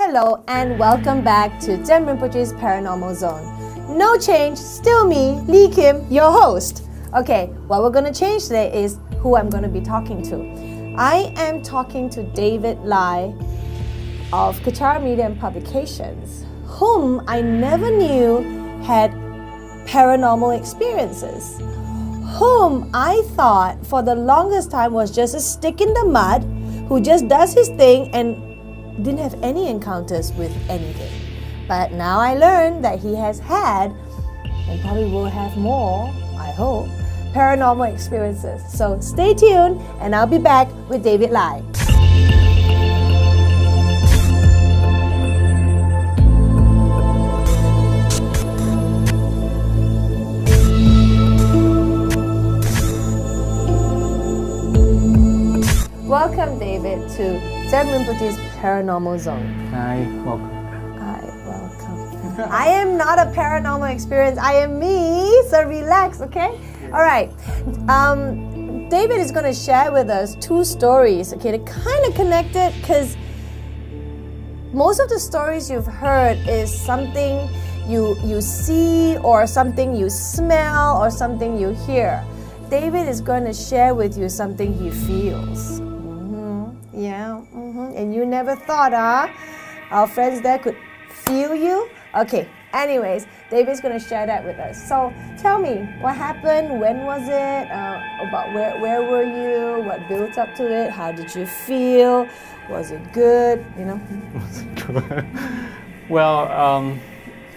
Hello and welcome back to Tsem Rinpoche's Paranormal Zone. No change, still me, Lee Kim, your host. Okay, what we're going to change today is who I'm going to be talking to. I am talking to David Lai of Kachara Media and Publications, whom I never knew had paranormal experiences, whom I thought for the longest time was just a stick in the mud who just does his thing and didn't have any encounters with anything. But now I learned that he has had, and probably will have more, I hope, paranormal experiences. So stay tuned and I'll be back with David Lai. Welcome, David, to Tsem Rinpoche's Paranormal Zone. Hi, welcome. Hi, welcome. I am not a paranormal experience. I am me, so relax, okay? All right. David is going to share with us two stories, okay? They're kind of connected because most of the stories you've heard is something you see or something you smell or something you hear. David is going to share with you something he feels. And you never thought, our friends there could feel you? Okay, anyways, David's going to share that with us. So tell me, what happened? When was it? About where were you? What built up to it? How did you feel? Was it good? Was it good? Well,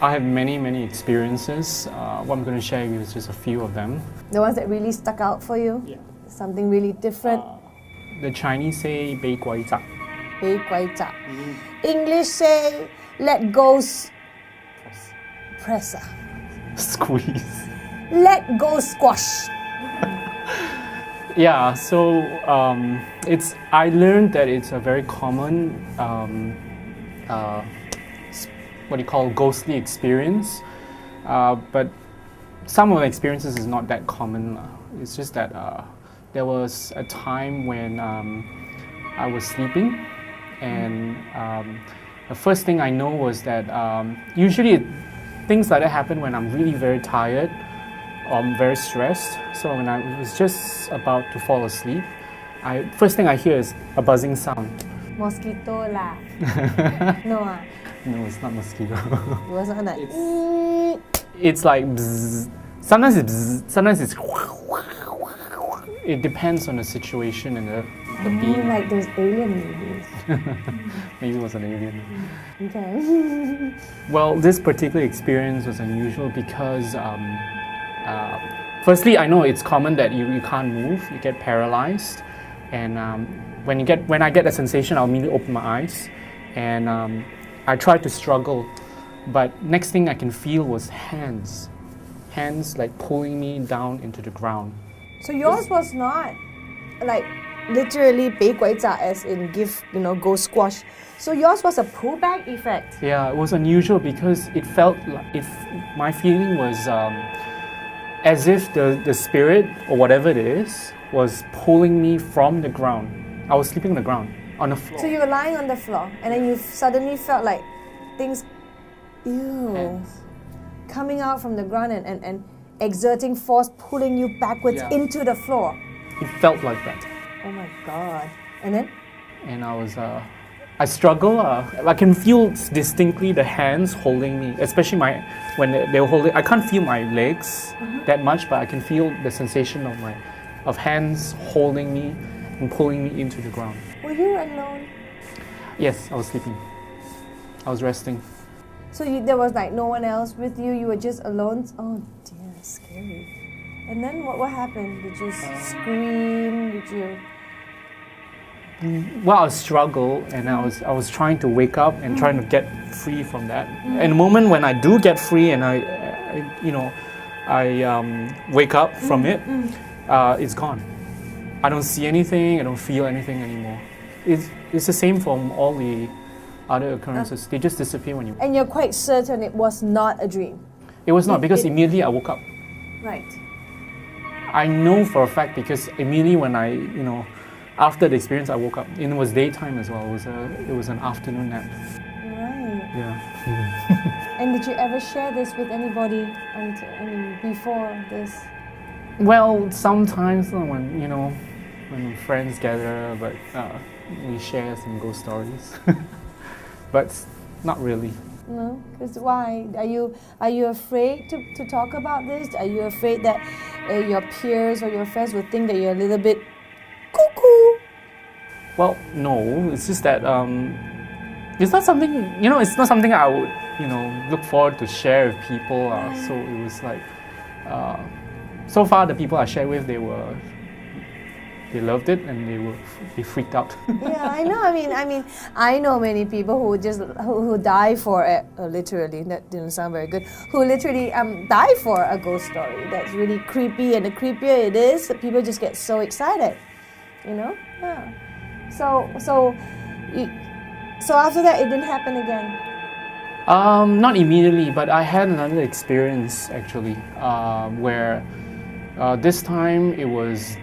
I have many experiences. What I'm going to share with you is just a few of them. The ones that really stuck out for you? Yeah. Something really different? The Chinese say 被鬼抓. 被鬼抓. English say let go press. Squeeze. Let go squash. Yeah, so I learned that it's a very common what you call ghostly experience, but some of the experiences is not that common. It's just that there was a time when I was sleeping, and the first thing I know was that usually things like that happen when I'm really very tired or I'm very stressed. So when I was just about to fall asleep, first thing I hear is a buzzing sound. Mosquito lah. No. No, it's not mosquito. It wasn't that. It's like bzz. Sometimes it's bzz, sometimes it's. It depends on the situation and the being. Like those alien movies. Maybe it was an alien. Okay. Well, this particular experience was unusual because firstly, I know it's common that you can't move, you get paralyzed, and when I get a sensation, I'll immediately open my eyes, and I tried to struggle, but next thing I can feel was hands like pulling me down into the ground. So yours was not like literally 被鬼抓 as in go squash. So yours was a pullback effect. Yeah, it was unusual because it felt like my feeling was as if the spirit or whatever it is was pulling me from the ground. I was sleeping on the ground, on the floor. So you were lying on the floor and then you suddenly felt like things, Hands. coming out from the ground and exerting force, pulling you backwards into the floor. It felt like that. Oh my God. And then? And I struggle. I can feel distinctly the hands holding me, especially when they were holding. I can't feel my legs that much, but I can feel the sensation of hands holding me and pulling me into the ground. Were you alone? Yes, I was sleeping. I was resting. So there was like no one else with you? You were just alone? Oh dear, scary. And then what happened? Did you scream? Did you? Well, I struggled, and I was trying to wake up and trying to get free from that. And the moment when I do get free and I wake up from it, it's gone. I don't see anything. I don't feel anything anymore. It's the same from all the other occurrences. They just disappear when you. And you're quite certain it was not a dream? It was not, because immediately I woke up. Right. I know for a fact because immediately when after the experience I woke up, and it was daytime as well. It was an afternoon nap. Yeah. And did you ever share this with anybody before this? Well, sometimes when when friends gather, but we share some ghost stories, but not really. No, because why? Are you afraid to talk about this? Are you afraid that your peers or your friends would think that you're a little bit cuckoo? Well, no, it's just that it's not something it's not something I would look forward to share with people. So it was like so far the people I shared with, they loved it and they freaked out. Yeah, I know. I know many people who die for it. Literally, that didn't sound very good. Who literally die for a ghost story that's really creepy, and the creepier it is, the people just get so excited. Yeah. So after that, it didn't happen again. Not immediately, but I had another experience actually, where this time it was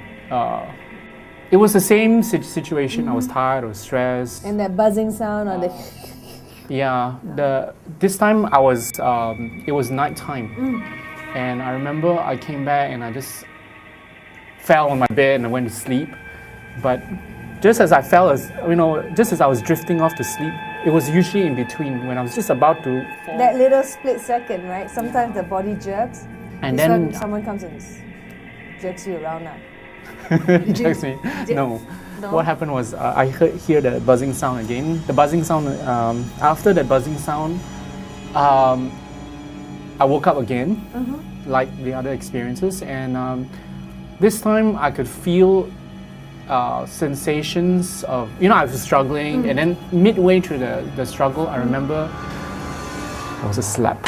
the same situation. I was tired, I was stressed. And that buzzing sound or the... Yeah, this time I was, it was nighttime. And I remember I came back and I just fell on my bed and I went to sleep. But just as I just as I was drifting off to sleep, it was usually in between when I was just about to fall. That little split second, right? Sometimes the body jerks. And then someone comes and jerks you around now. Jerks me. No. What happened was I hear the buzzing sound again. The buzzing sound, after that buzzing sound, I woke up again, like the other experiences. And this time I could feel sensations of, I was struggling. And then midway through the struggle, I remember there was a slap.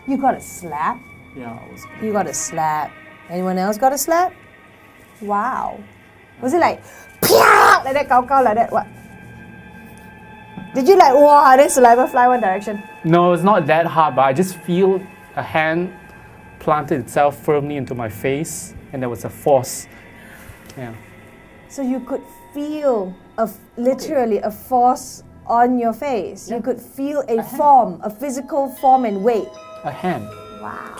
You got a slap? Yeah, I was. You got a slap. Anyone else got a slap? Wow. Was it like, Pia! Like that, cow, like that? What? Did you like, wow, then saliva fly one direction? No, it's not that hard, but I just feel a hand planted itself firmly into my face, and there was a force. Yeah. So you could feel literally a force on your face. Yeah. You could feel a form, a physical form and weight. A hand. Wow.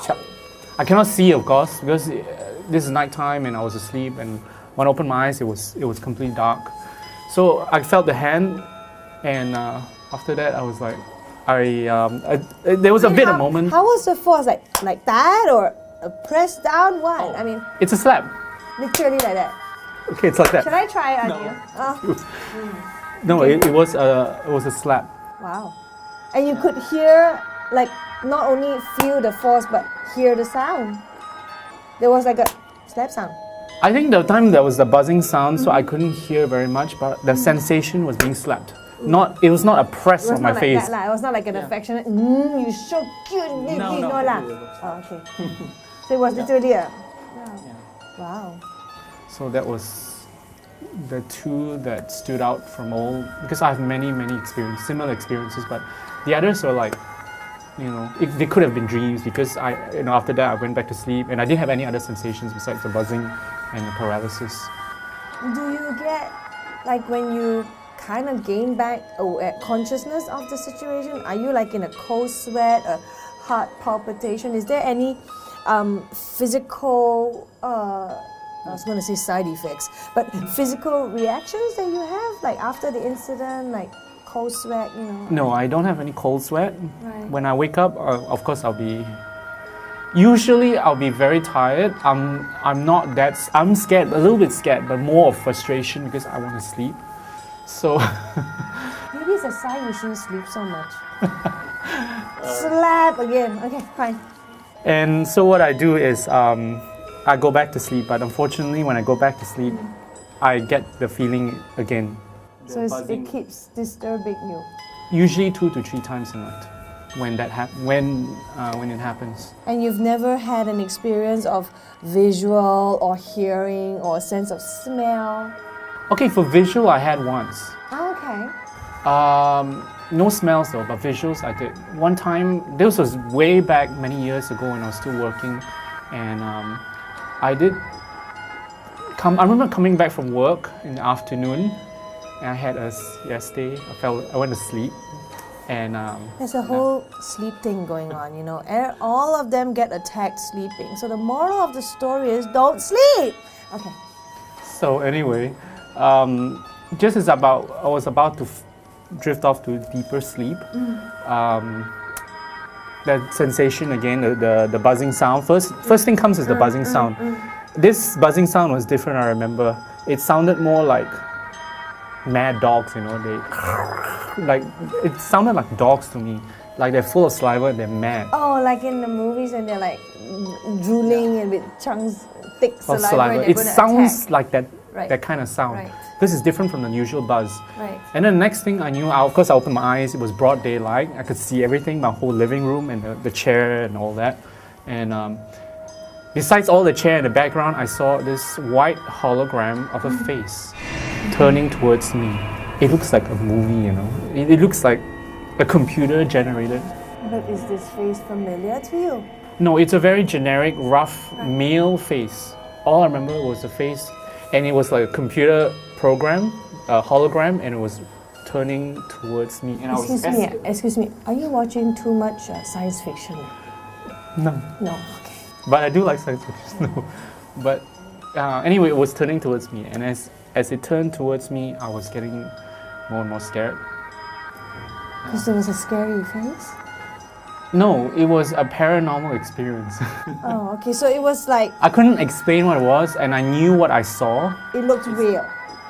I cannot see, of course, because this is nighttime and I was asleep, and when I opened my eyes, it was completely dark. So I felt the hand, and after that, I was like, there was a bit of moment. How was the force? Like that, or a press down? What? Oh. It's a slap. Literally like that. Okay, it's like that. Should I try it on you? Oh. No, okay. it was a slap. Wow. And you could hear, like, not only feel the force, but hear the sound. There was like a slap sound. I think the time there was the buzzing sound, so I couldn't hear very much, but the sensation was being slapped. It was not a press on my face. It was not like an affectionate, you're so cute, no. Oh, okay. So it was literally a, wow. So that was the two that stood out from all, because I have many similar experiences, but the others were like, they could have been dreams, because after that I went back to sleep and I didn't have any other sensations besides the buzzing and the paralysis. Do you get, like, when you kind of gain back consciousness of the situation, are you like in a cold sweat, a heart palpitation? Is there any physical, I was going to say side effects, but physical reactions that you have, like after the incident, like cold sweat, No, I don't have any cold sweat. Right. When I wake up, of course usually I'll be very tired. I'm scared, a little bit scared, but more of frustration because I want to sleep. So maybe it's a sign you shouldn't sleep so much. Slap again. Okay, fine. And so what I do is I go back to sleep, but unfortunately when I go back to sleep, I get the feeling again. So it keeps disturbing you? Usually 2 to 3 times a night when it happens. And you've never had an experience of visual or hearing or a sense of smell? Okay, for visual I had once. Oh, okay. No smells though, but visuals I did. One time, this was way back many years ago when I was still working, and I remember coming back from work in the afternoon, and I had a siesta. I went to sleep, And There's a whole sleep thing going on, you know. All of them get attacked sleeping. So the moral of the story is don't sleep. Okay. so anyway, just as I was about to drift off to deeper sleep, that sensation again, the buzzing sound. First thing comes is the buzzing sound. This buzzing sound was different, I remember. It sounded more like mad dogs, you know. It sounded like dogs to me. Like they're full of saliva and they're mad. Oh, like in the movies and they're like drooling and with chunks, thick Of saliva. And It they're gonna sounds attack. like that, Right. that kind of sound. Right. Because it's different from the usual buzz. Right. And then the next thing I knew, of course I opened my eyes, it was broad daylight. I could see everything, my whole living room and the chair and all that. And besides all the chair in the background, I saw this white hologram of a face turning towards me. It looks like a movie, you know. It looks like a computer generated. But is this face familiar to you? No, it's a very generic, rough male face. All I remember was the face, and it was like a computer program, a hologram, and it was turning towards me. And Excuse me. Are you watching too much science fiction? No, No. Okay. but I do like science fiction. No, but anyway, it was turning towards me, and as it turned towards me, I was getting more and more scared. Because there was a scary face. No, it was a paranormal experience. Oh, okay. So it was like I couldn't explain what it was, and I knew what I saw. it looked real.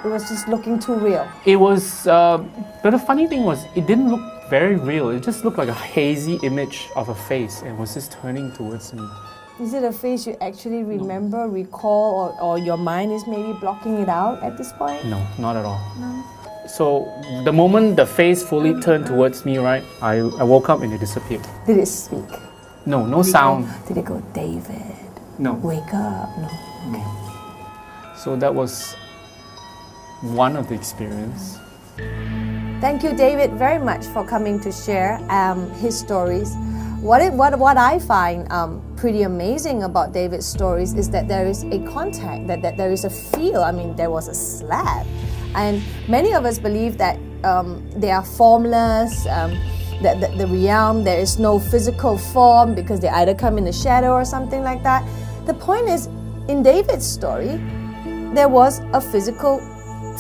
It was just looking too real. It was, but the funny thing was, it didn't look very real. It just looked like a hazy image of a face, and was just turning towards me. Is it a face you actually remember, recall, or your mind is maybe blocking it out at this point? No, not at all. No. So the moment the face fully turned towards me, right, I woke up and it disappeared. Did it speak? No sound. Did it go, David, No. wake up? No. Okay. So that was one of the experience. Thank you, David, very much for coming to share his stories. What I find pretty amazing about David's stories is that there is a contact, that there is a feel. I mean, there was a slap. And many of us believe that they are formless, that the realm, there is no physical form because they either come in the shadow or something like that. The point is, in David's story, there was a physical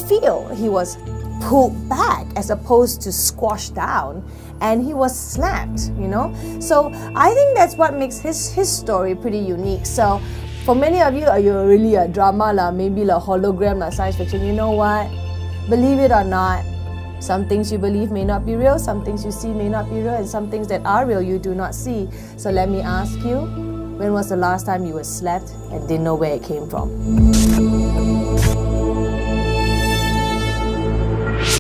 feel. He was pulled back as opposed to squashed down, and he was slapped, you know. So I think that's what makes his story pretty unique. So for many of you, you're really a drama lah, maybe la hologram la science fiction. You know what? Believe it or not, some things you believe may not be real, some things you see may not be real, and some things that are real you do not see. So let me ask you, when was the last time you were slapped and didn't know where it came from?